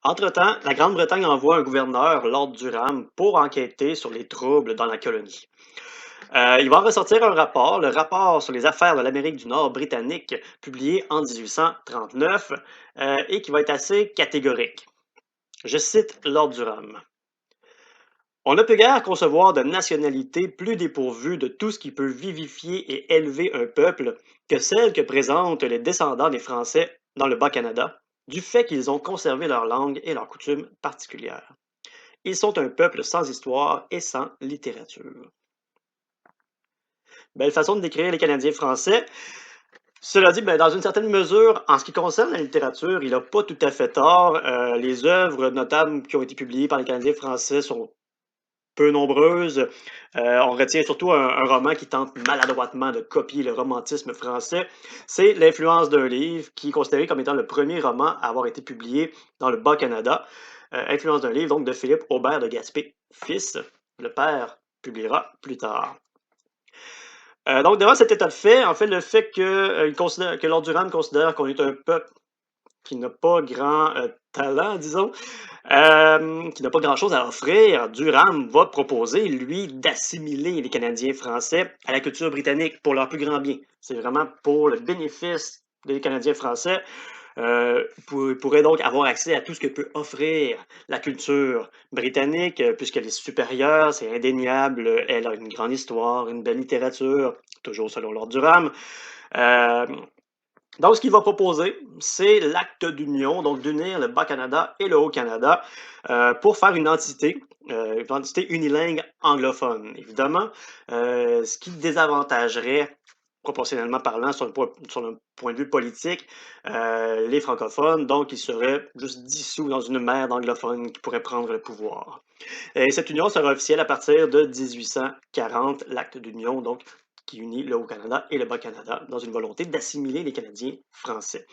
Entre-temps, la Grande-Bretagne envoie un gouverneur, Lord Durham, pour enquêter sur les troubles dans la colonie. Il va en ressortir un rapport, le rapport sur les affaires de l'Amérique du Nord britannique, publié en 1839, et qui va être assez catégorique. Je cite Lord Durham. On ne peut guère concevoir de nationalité plus dépourvue de tout ce qui peut vivifier et élever un peuple que celle que présentent les descendants des Français dans le Bas-Canada, du fait qu'ils ont conservé leur langue et leurs coutumes particulières. Ils sont un peuple sans histoire et sans littérature. Belle façon de décrire les Canadiens français. Cela dit, dans une certaine mesure, en ce qui concerne la littérature, il n'a pas tout à fait tort. Les œuvres notables qui ont été publiées par les Canadiens français sont peu nombreuses. On retient surtout un roman qui tente maladroitement de copier le romantisme français. C'est L'influence d'un livre, qui est considéré comme étant le premier roman à avoir été publié dans le Bas-Canada. Influence d'un livre, donc, de Philippe Aubert de Gaspé, fils. Le père publiera plus tard. Donc, devant cet état de fait, en fait, le fait que Lord Durham considère qu'on est un peuple qui n'a pas grand talent, disons, qui n'a pas grand-chose à offrir, Durham va proposer, lui, d'assimiler les Canadiens français à la culture britannique pour leur plus grand bien. C'est vraiment pour le bénéfice des Canadiens français. Pourrait donc avoir accès à tout ce que peut offrir la culture britannique, puisqu'elle est supérieure, c'est indéniable, elle a une grande histoire, une belle littérature, toujours selon Lord Durham. Euh, donc, ce qu'il va proposer, c'est l'acte d'union, donc d'unir le Bas-Canada et le Haut-Canada pour faire une entité unilingue anglophone. Évidemment, ce qui désavantagerait, proportionnellement parlant, sur le point de vue politique, les francophones, donc ils seraient juste dissous dans une mer d'anglophones qui pourraient prendre le pouvoir. Et cette union sera officielle à partir de 1840, l'acte d'union, donc qui unit le Haut-Canada et le Bas-Canada dans une volonté d'assimiler les Canadiens français.